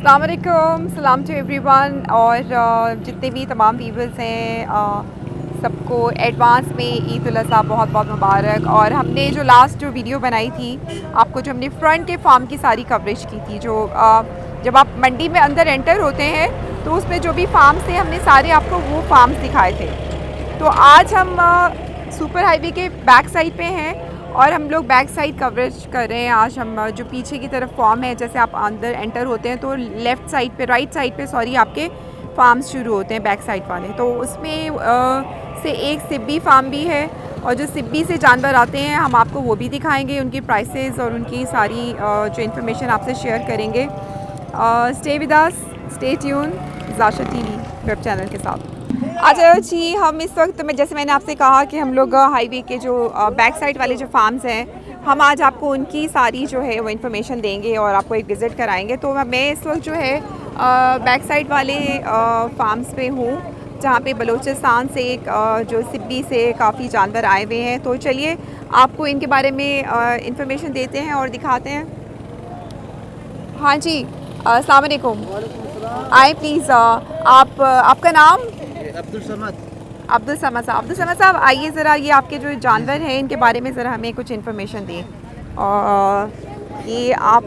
अस्सलाम वालेकुम, सलाम टू एवरीवन। और जितने भी तमाम व्यूअर्स हैं सबको एडवांस में ईद उल अज़हा बहुत बहुत मुबारक। और हमने जो लास्ट जो वीडियो बनाई थी आपको, जो हमने फ्रंट के फार्म की सारी कवरेज की थी, जो जब आप मंडी में अंदर एंटर होते हैं तो उसमें जो भी फार्म्स थे हमने सारे आपको वो फार्म्स दिखाए थे। तो आज हम सुपर हाईवे के बैक साइड पे हैं और हम लोग बैक साइड कवरेज कर रहे हैं। आज हम जो पीछे की तरफ फार्म है, जैसे आप अंदर एंटर होते हैं तो लेफ़्ट साइड पे, राइट साइड पे सॉरी, आपके फार्म्स शुरू होते हैं बैक साइड वाले। तो उसमें से एक सिब्बी फार्म भी है और जो सिब्बी से जानवर आते हैं हम आपको वो भी दिखाएंगे, उनकी प्राइसेस और उनकी सारी जो इन्फॉर्मेशन आपसे शेयर करेंगे। Stay with us, stay tune Zasha TV web channel के साथ। अच्छा जी, हम इस वक्त में, जैसे मैंने आपसे कहा कि हम लोग हाईवे के जो बैक साइड वाले जो फार्म्स हैं, हम आज आपको उनकी सारी जो है वो इन्फॉर्मेशन देंगे और आपको एक विज़िट कराएंगे। तो मैं इस वक्त जो है बैक साइड वाले फार्म्स पे हूँ, जहाँ पे बलूचिस्तान से एक जो सिब्बी से काफ़ी जानवर आए हुए हैं। तो चलिए आपको इनके बारे में इन्फॉर्मेशन देते हैं और दिखाते हैं। हाँ जी, अस्सलाम वालेकुम। आए प्लीज़, आपका नाम? अब्दुल समद। अब्दुल समद साहब। अब्दुल समद साहब, आइए ज़रा, ये आपके जो जानवर हैं इनके बारे में ज़रा हमें कुछ इन्फॉर्मेशन दें। और ये आप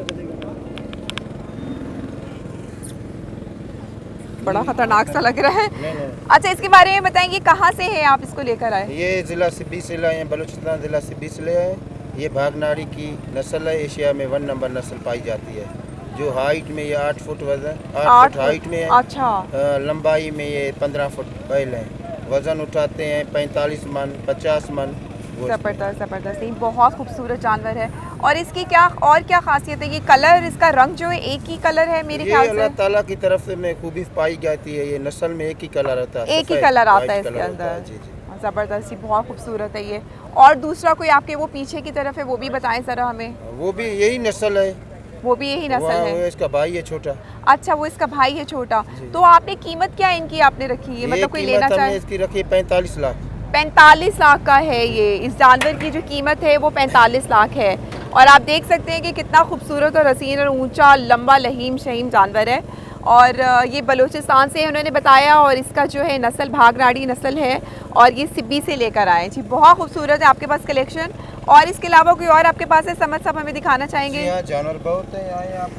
बड़ा ख़तरनाक सा लग रहा है। नहीं। अच्छा, इसके बारे में बताएंगे, कहाँ से है आप इसको लेकर आए? ये ज़िला सिब्बी से लाए हैं, बलूचिस्तान ज़िला सिब्बी से ले आए। ये भागनाड़ी की नस्ल है, एशिया में 1 नंबर नस्ल पाई जाती है। जो हाइट में ये 8 फुट वजन, 8 फुट हाइट में है। अच्छा। लंबाई में ये 15 फुट बैल है। वज़न उठाते हैं 45 मन, 50 मन। ज़बरदस्त ज़बरदस्त, ये बहुत खूबसूरत जानवर है। और इसकी क्या खासियत है? ये कलर, इसका रंग जो है एक ही कलर है मेरे ख्याल से। अल्लाह ताला की तरफ से में खूबी पाई जाती है। ये नस्ल में एक ही कलर आता है, एक ही कलर आता है इसके अंदर। जी। ज़बरदस्त, ही बहुत खूबसूरत है ये। और दूसरा कोई आपके वो पीछे की तरफ है, वो भी बताएं ज़रा हमें। वो भी यही नस्ल है। वो भी यही नस्ल है। वो इसका भाई है छोटा। अच्छा, वो इसका भाई है छोटा। तो आपने कीमत क्या इनकी आपने रखी है, मतलब कोई लेना चाहे? इसकी रखी 45 लाख। 45 लाख का है ये। इस जानवर की जो कीमत है वो 45 लाख है। और आप देख सकते हैं कि कितना खूबसूरत और हसीन और ऊंचा लंबा लहीम शहीम जानवर है। और ये बलूचिस्तान से उन्होंने बताया, और इसका जो है नस्ल भागनाड़ी नस्ल है और ये सिब्बी से लेकर आए जी। बहुत खूबसूरत है आपके पास कलेक्शन। और इसके अलावा कोई और आपके पास है? समझ साहब हमें दिखाना चाहेंगे? यहाँ जानवर बहुत है, आए आप।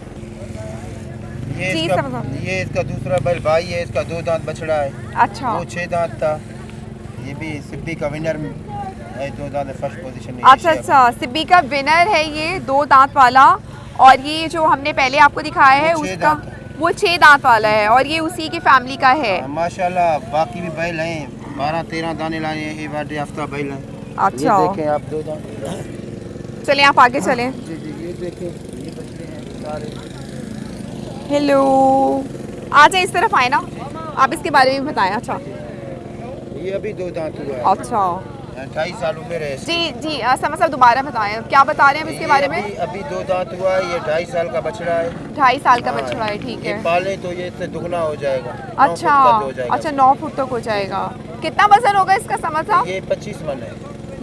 जी, ये इसका दूसरा बैल भाई है, इसका 2 दांत बछड़ा है। अच्छा। वो 6 दांत था। ये भी सिब्बी का विनर है, 2 दांत फर्स्ट पोजीशन। अच्छा, सिब्बी का विनर है ये, 2 दांत वाला। और ये जो हमने पहले आपको दिखाया है उसका, वो 6 दांत वाला है और ये उसी की फैमिली का है। माशाल्लाह, बाकी भी बैल हैं, 12-13 दाने लाए हैं, ये वार्ड याफ्ता बैल हैं। अच्छा, ये देखें आप 2 दांत। चलें आप आगे चलें। जी, ये देखें, ये बच्चे हैं सारे। हेलो, आ जाए, इस तरफ आए ना, आप इसके बारे में बताएं। अच्छा, ये अभी 2 दांत हुआ है। अच्छा 28 साल उम्र है इसकी। जी, समझ साहब दोबारा बताएं, क्या बता रहे हैं अब इसके बारे में? अभी 2 दांत हुआ है, ये 2.5 साल का बछड़ा है। 2.5 साल का बछड़ा है, ठीक ये है। पाले तो ये इससे दुगना हो जाएगा। अच्छा, 9 फुट तक हो जाएगा। कितना वजन होगा इसका समझ साहब? ये 25 मन है।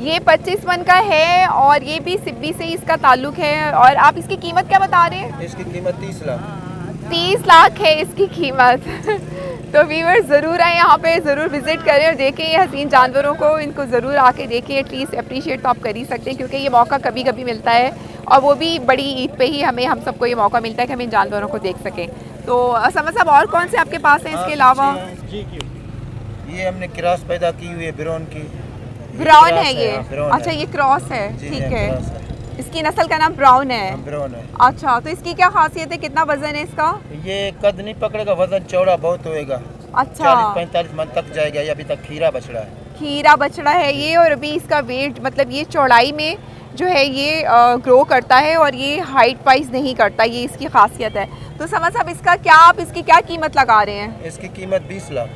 ये 25 मन का है और ये भी सिब्बी से इसका ताल्लुक है। और आप इसकी कीमत क्या बता रहे हैं? इसकी कीमत 30 लाख। 30 लाख है इसकी कीमत। तो व्यूअर्स ज़रूर आए यहाँ पे, ज़रूर विज़िट करें और देखें ये हसीन जानवरों को। इनको ज़रूर आके देखें, एटलीस्ट अप्रिशिएट तो आप कर ही सकते हैं, क्योंकि ये मौका कभी कभी मिलता है और वो भी बड़ी ईद पे ही हम सबको ये मौका मिलता है कि हम इन जानवरों को देख सकें। तो समझ साहब, और कौन से आपके पास हैं इसके अलावा? जी, ये हमने क्रॉस पैदा की हुई है, ब्राउन की। ब्राउन है ये? अच्छा, है। ये क्रॉस है, ठीक है। है। इसकी नस्ल का नाम ब्राउन है? ब्राउन है। अच्छा, तो इसकी क्या खासियत है, कितना वजन है इसका? ये कद नहीं पकड़ेगा, वजन चौड़ा बहुत होएगा। अच्छा, 40-45 मन तक जाएगा। ये अभी तक खीरा बछड़ा है। खीरा बछड़ा है ये। और अभी इसका वेट, मतलब ये चौड़ाई में जो है ये ग्रो करता है और ये हाइट वाइज नहीं करता, ये इसकी खासियत है। तो समझ साहब, आप इसकी क्या कीमत लगा रहे हैं? इसकी कीमत 20 लाख।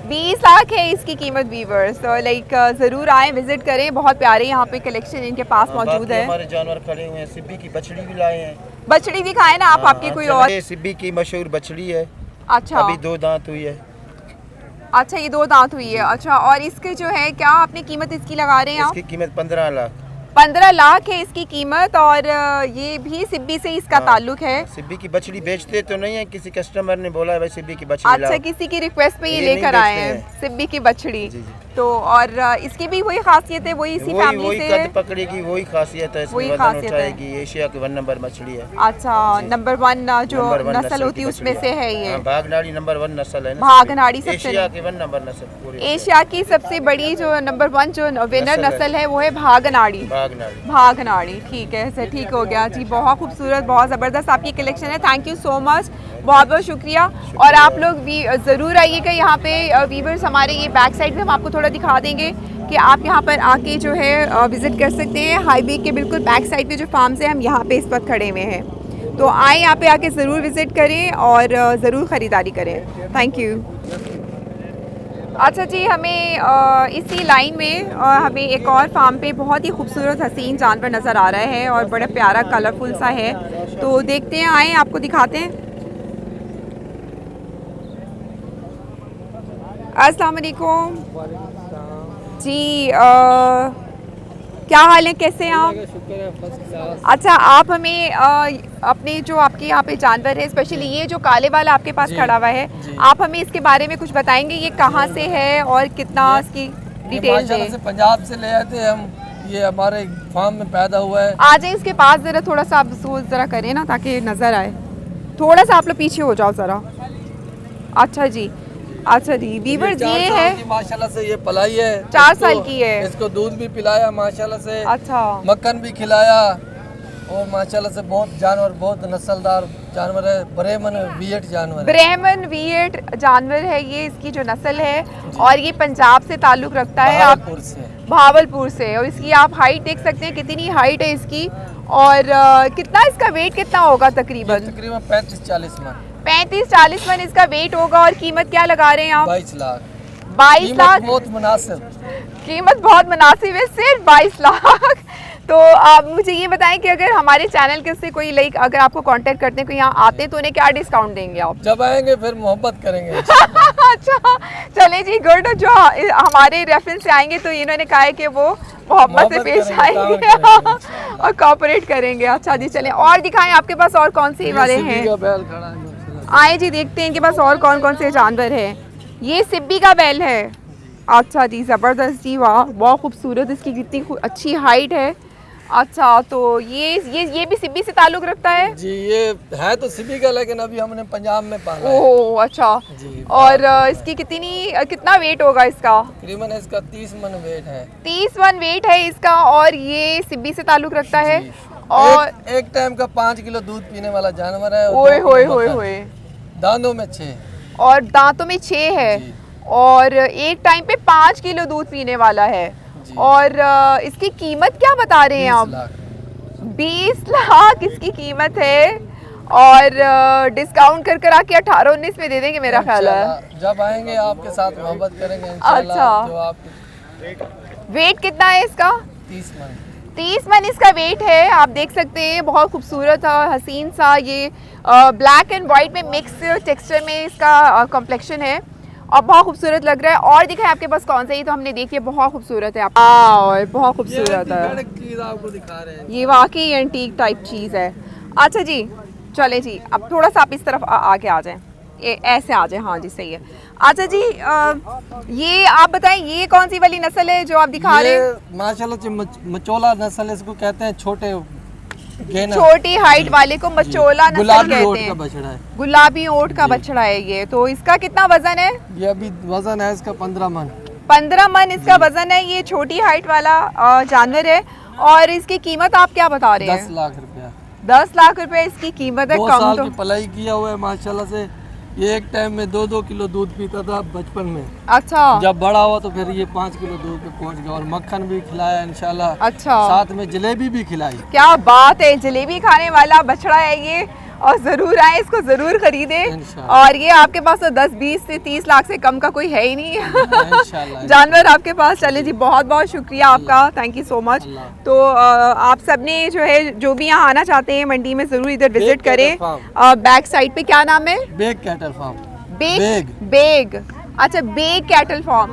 20 लाख है इसकी कीमत व्यूअर्स। तो ज़रूर आए, विजिट करें, बहुत प्यारे यहाँ पे कलेक्शन इनके पास मौजूद है। हमारे जानवर खड़े हुए हैं, सिब्बी की बछड़ी भी लाए हैं। बछड़ी दिखाए ना आप, आपकी कोई और? ये सिब्बी की मशहूर बछड़ी है। अच्छा, अभी 2 दांत हुई है। अच्छा, ये 2 दांत हुई है। अच्छा, और इसके जो है, क्या आपने कीमत इसकी लगा रहे हैं आप? इसकी कीमत 15 लाख। 15 लाख है इसकी कीमत और ये भी सिब्बी से इसका ताल्लुक है। सिब्बी की बछड़ी बेचते तो नहीं है, किसी कस्टमर ने बोला है भाई सिब्बी की बछड़ी अच्छा, लाओ। किसी की रिक्वेस्ट पे ये ये लेकर नहीं आए बेचते हैं सिब्बी की बछड़ी। जी, जी। तो और इसकी भी वही खासियत है, वही इसी फैमिली वही से कद है। पकड़ेगी, वही खासियत है, वही इसमें वजन खासियत है। उठाएगी। एशिया की 1 नंबर मछली है। अच्छा, नंबर 1 जो नंबर 1 नस्ल होती है की उसमें बछड़ी से है ये। हाँ, भागनाड़ी नंबर 1 नस्ल है ना। भागनाड़ी सबसे एशिया की 1 नंबर नस्ल पूरी एशिया की सबसे बड़ी जो नंबर 1 जो विनर नस्ल है वो है भागनाड़ी। भागनाड़ी। भागनाड़ी, ठीक है सर, ठीक हो गया जी। बहुत खूबसूरत, बहुत ज़बरदस्त आपकी कलेक्शन है। थैंक यू सो मच, बहुत बहुत शुक्रिया। और आप लोग भी ज़रूर आइएगा यहाँ पे। वीवर्स हमारे ये बैक साइड में हम आपको थोड़ा दिखा देंगे कि आप यहाँ पर आके जो है विज़िट कर सकते हैं। हाईवे के बिल्कुल बैक साइड पे जो फार्म्स हैं, हम यहाँ पे इस वक्त खड़े हुए हैं। तो आए यहाँ पे आके ज़रूर विज़िट करें और ज़रूर ख़रीदारी करें। Thank you. अच्छा जी, हमें इसी लाइन में हमें एक और फार्म पे बहुत ही खूबसूरत हसीन जानवर नज़र आ रहा है और बड़ा प्यारा कलरफुल सा है। तो देखते हैं, आए आपको दिखाते हैं। अस्सलाम वालेकुम जी, क्या हाल है, कैसे हैं आप? अच्छा, आप हमें अपने जो आपके यहाँ पे जानवर है, स्पेशली ये जो काले वाला आपके पास खड़ा हुआ है, आप हमें इसके बारे में कुछ बताएंगे? ये कहाँ से है और कितना इसकी डिटेल माशाल्लाह से पंजाब से ले आए थे हम। ये हमारे फार्म में पैदा हुआ है। आ जाए इसके पास ज़रा, थोड़ा सा आप ज़रा करें ना ताकि नज़र आए। थोड़ा सा आप लोग पीछे हो जाओ ज़रा। अच्छा जी, अच्छा जी। वीवर्स ये है माशाल्लाह से ये पलाई है, 4 साल की है। इसको दूध भी पिलाया माशाल्लाह से, अच्छा, मक्खन भी खिलाया और माशाल्लाह से बहुत जानवर, बहुत नस्लदार जानवर है। ब्रेमन वीएट जानवर है। ब्रेमन वीएट जानवर है ये, इसकी जो नस्ल है, और ये पंजाब से ताल्लुक़ रखता है। आप भावलपुर से, भावलपुर से। और इसकी आप हाइट देख सकते हैं, कितनी हाइट है इसकी। और कितना इसका वेट कितना होगा तकरीबन? तकरीबन 35-40 मन। 35-40 मन इसका वेट होगा। और कीमत क्या लगा रहे हैं आप? 22 लाख। 22 लाख बहुत मुनासिब, कीमत बहुत मुनासिब है, सिर्फ 22 लाख। तो आप मुझे ये बताएं कि अगर हमारे चैनल के से कोई अगर आपको कांटेक्ट करते हैं, कोई यहाँ आते हैं, तो उन्हें क्या डिस्काउंट देंगे आप? जब आएंगे फिर मोहब्बत करेंगे। अच्छा, चले जी, गुड। जो हमारे रेफरेंस से आएंगे तो इन्होंने कहा है कि वो मोहब्बत से पेश आएंगे और कोऑपरेट करेंगे। अच्छा जी, चलें और दिखाएं, आपके पास और कौन से वाले हैं? बैल खड़ा है माशाल्लाह। आए जी, देखते हैं इनके पास और कौन कौन से जानवर हैं। ये सिब्बी का बैल है। अच्छा जी, ज़बरदस्त जी, वाह, बहुत खूबसूरत, इसकी कितनी अच्छी हाइट है। अच्छा, तो ये भी सिब्बी से ताल्लुक़ रखता है जी। ये है तो सिब्बी का, लेकिन अभी हमने पंजाब में पाला है। ओह अच्छा जी। और इसकी कितना वेट होगा इसका? तकरीबन इसका 30 मन वेट है। 30 मन वेट है इसका। और ये सिब्बी से ताल्लुक़ रखता है। और एक टाइम का 5 किलो दूध पीने वाला जानवर है। ओए होए होए होए, दांतों में 6 और दांतों में 6 है। और एक टाइम पे 5 किलो दूध पीने वाला है। और इसकी कीमत क्या बता रहे हैं आप? 20 लाख इसकी कीमत है। और डिस्काउंट कर आके 18-19 में दे देंगे मेरा ख्याल है। जब आएंगे आपके साथ मोहब्बत करेंगे इंशाल्लाह। अच्छा, जो आपके वेट कितना है इसका? 30 मन। 30 मन इसका वेट है। आप देख सकते हैं, बहुत खूबसूरत हसीन सा ये ब्लैक एंड वाइट में मिक्स टेक्सचर में इसका कॉम्प्लेक्शन है और बहुत खूबसूरत लग रहा है। और दिखाएं आपके पास कौन सा? ये तो हमने देखी है, बहुत खूबसूरत है। और बहुत खूबसूरत है, चीज आपको दिखा रहे हैं। ये वाकई एंटीक टाइप चीज़ है। अच्छा जी, चले जी, अब थोड़ा सा आप इस तरफ आके आ जाएं, ऐसे आ जाएं। हाँ जी, सही है। अच्छा जी, ये आप बताएं, ये कौन सी वाली नस्ल है जो आप दिखा रहे हैं? माशाल्लाह से मचोला नस्ल इसको कहते हैं। छोटी हाइट वाले को मचोला नस्ल गुलाबी कहते ओट का हैं। बछड़ा है। गुलाबी ओट का बछड़ा है ये। तो इसका कितना वजन है? ये अभी वजन है इसका 15 मन। 15 मन इसका वजन है। ये छोटी हाइट वाला जानवर है। और इसकी कीमत आप क्या बता रहे हैं? 10 लाख रुपया। 10 लाख रुपए इसकी कीमत है। 2 कम साल तो की पलाई किया हुआ है माशाल्लाह से। ये एक टाइम में 2-2 किलो दूध पीता था बचपन में। अच्छा, जब बड़ा हुआ तो फिर ये 5 किलो दूध पे पहुंच गया। और मक्खन भी खिलाया इंशाल्लाह। अच्छा, साथ में जलेबी भी खिलाई। क्या बात है, जलेबी खाने वाला बछड़ा है ये। और ज़रूर आए, इसको ज़रूर खरीदें। और ये आपके पास तो 10-20 से 30 लाख से कम का कोई है ही नहीं जानवर आपके पास। चले जी, बहुत बहुत शुक्रिया आपका, थैंक यू सो मच। तो आप सब ने जो है, जो भी यहाँ आना चाहते हैं मंडी में, ज़रूर इधर विजिट करें। बैक साइड पे क्या नाम है? Beg cattle farm. बेग। अच्छा, बेग कैटल फार्म।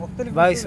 22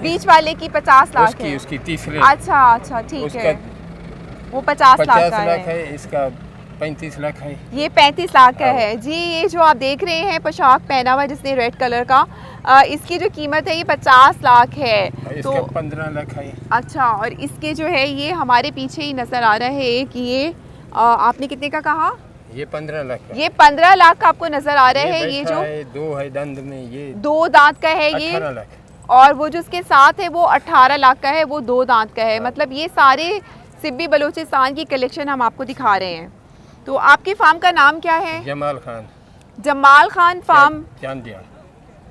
बीच वाले की 50 लाख उसकी है। उसकी तीसरे अच्छा अच्छा ठीक उसका है, वो 50 लाख 50 का लाख है। है, इसका 35 लाख है। ये 35 लाख का हाँ। है जी। ये जो आप देख रहे हैं पोशाक पहना हुआ जिसने रेड कलर का, इसकी जो कीमत है ये 50 लाख है। इसका तो 15 लाख है। अच्छा, और इसके जो है ये हमारे पीछे ही नज़र आ रहा है कि ये आपने कितने का कहा? ये 15 लाख का। ये 15 लाख का आपको नज़र आ रहा है। ये बैठा जो है, 2 है दंद में, ये 2 दांत का है ये, 18 लाख। और वो जो उसके साथ है वो 18 लाख का है, वो 2 दांत का है। मतलब ये सारे सिब्बी बलूचिस्तान की कलेक्शन हम आपको दिखा रहे हैं। तो आपके फार्म का नाम क्या है? जमाल खान जमाल खान फार्म चांदिया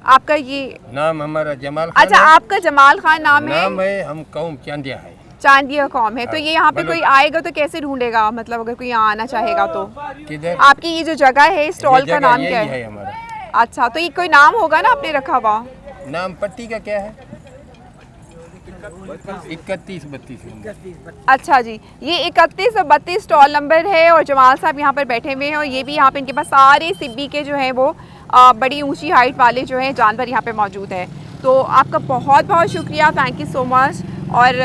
आपका ये? नाम हमारा जमाल खान अच्छा, है। आपका जमाल खान नाम नाम है, है, हम कौम चांदिया है। चांदिया कौम है। तो हाँ, ये यहाँ पे बलूच। कोई आएगा तो कैसे ढूंढेगा? मतलब अगर कोई यहाँ आना चाहेगा तो किधर? आपकी ये जो जगह है स्टॉल ये का जगह नाम यही क्या है है? हमारा। अच्छा, तो ये कोई नाम होगा ना आपने रखा हुआ? नाम पट्टी का क्या है? 31-32 अच्छा जी, ये 31 और 32 स्टॉल नंबर है और जमाल साहब यहाँ पर बैठे हुए हैं और ये भी यहाँ पे इनके पास सारे सिब्बी के जो हैं वो बड़ी ऊंची हाइट वाले जो हैं जानवर यहाँ पे मौजूद हैं। तो आपका बहुत बहुत शुक्रिया, थैंक यू सो मच। और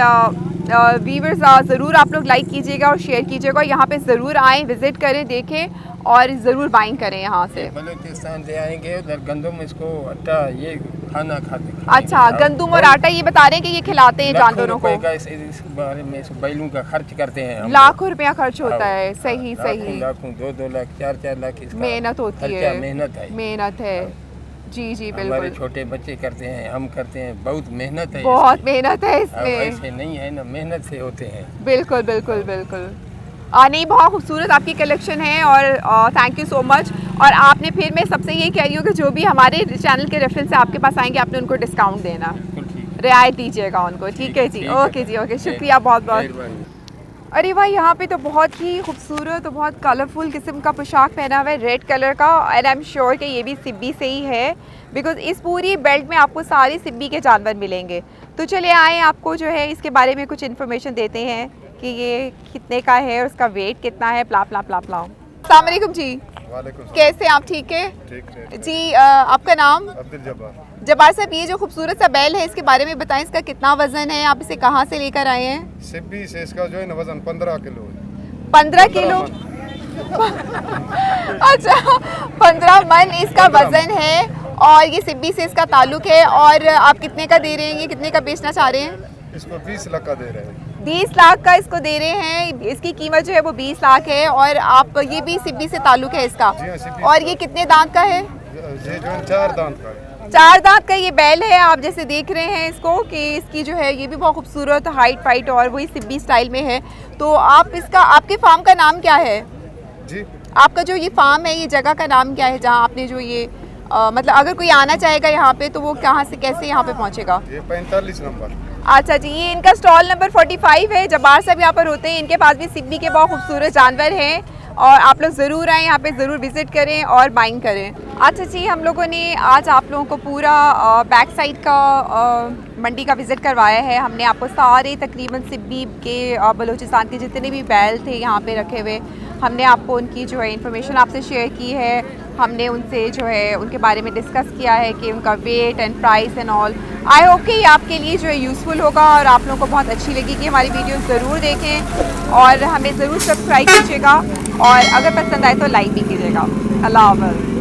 व्यूअर्स ज़रूर आप लोग लाइक कीजिएगा और शेयर कीजिएगा, यहाँ पे ज़रूर आएँ, विज़िट करें, देखें और ज़रूर बाइंग करें यहाँ से। बलूचिस्तान से आएंगे उधर गंदम, इसको आटा, ये खाना खाते। अच्छा, गंदम और आटा ये बता रहे हैं कि ये खिलाते हैं जानवरों को? इस बारे में इस बैलों का खर्च करते हैं हम। लाखों रुपया खर्च होता हाँ, है। सही सही, लाखों 2-2 लाख 4-4 लाख इसका मेहनत होती खर्चा, है, मेहनत है। मेहनत है जी जी हमारे बिल्कुल, छोटे बच्चे करते हैं, हम करते हैं, बहुत मेहनत है बहुत इसकी। मेहनत है अब इसमें। ऐसे नहीं है ना, मेहनत से होते हैं। बिल्कुल बिल्कुल बिल्कुल। नहीं, बहुत खूबसूरत आपकी कलेक्शन है और थैंक यू सो मच। और आपने फिर मैं सबसे यही कह रही हूँ कि जो भी हमारे चैनल के रेफरेंस से आपके पास आएंगे आपने उनको डिस्काउंट देना, बिल्कुल ठीक। रियायत दीजिएगा उनको। ठीक है जी, ठीक है। ओके जी, ओके, शुक्रिया बहुत बहुत। मेहरबानी। अरे भाई, यहाँ पे तो बहुत ही खूबसूरत और बहुत कलरफुल किस्म का पोशाक पहना हुआ है रेड कलर का, एंड आई एम श्योर कि ये भी सिब्बी से ही है, बिकॉज़ इस पूरी बेल्ट में आपको सारे सिब्बी के जानवर मिलेंगे। तो चले आए, आपको जो है इसके बारे में कुछ इन्फॉर्मेशन देते हैं कि ये कितने का है और उसका वेट कितना है, प्ला प्ला प्ला प्ला। अस्सलाम वालेकुम जी, कैसे आप? ठीक है जी। आपका नाम? अब्दुल जब्बार। जब्बार साहब, ये जो खूबसूरत सा बैल है इसके बारे में बताएं, इसका कितना वजन है, आप इसे कहाँ से लेकर आए हैं? सिब्बी से इसका जो है ना वजन 15 किलो है। 15 किलो? अच्छा, 15 मन इसका 15 वजन है और ये सिब्बी से इसका ताल्लुक है। और आप कितने का दे रहे हैं, ये कितने का बेचना चाह रहे हैं? इसको 20 लाख का दे रहे हैं। 20 लाख का इसको दे रहे हैं। इसकी कीमत जो है वो 20 लाख है और आप, ये भी सिब्बी से ताल्लुक है इसका। जी हाँ, सिब्बी और से। ये कितने दांत का है? ये जो है 4 दांत का है। 4 दांत का ये बैल है। आप जैसे देख रहे हैं इसको कि इसकी जो है ये भी बहुत खूबसूरत हाइट फाइट और वही सिब्बी स्टाइल में है। तो आप इसका, आपके फार्म का नाम क्या है? जी, आपका जो ये फार्म है, ये जगह का नाम क्या है जहाँ आपने जो ये मतलब अगर कोई आना चाहेगा यहाँ पे तो वो कहाँ से कैसे यहाँ पे पहुँचेगा? ये 45 नंबर। अच्छा जी, ये इनका स्टॉल नंबर 45 है। जब्बार साहब यहाँ पर होते हैं, इनके पास भी सिब्बी के बहुत खूबसूरत जानवर हैं और आप लोग ज़रूर आएँ यहाँ पे, ज़रूर विज़िट करें और बाइंग करें। अच्छा जी, हम लोगों ने आज आप लोगों को पूरा बैक साइड का मंडी का विज़िट करवाया है। हमने आपको सारे तकरीबन सिब्बी के बलूचिस्तान के जितने भी बैल थे यहाँ पे रखे हुए, हमने आपको उनकी जो है इन्फॉर्मेशन आपसे शेयर की है। हमने उनसे जो है उनके बारे में डिस्कस किया है कि उनका weight and price and all. I hope कि ये आपके लिए जो है यूज़फुल होगा और आप लोगों को बहुत अच्छी लगेगी। हमारी वीडियो ज़रूर देखें और हमें ज़रूर सब्सक्राइब कीजिएगा और अगर पसंद आए तो लाइक भी कीजिएगा। अल्लाह हाफ़िज़।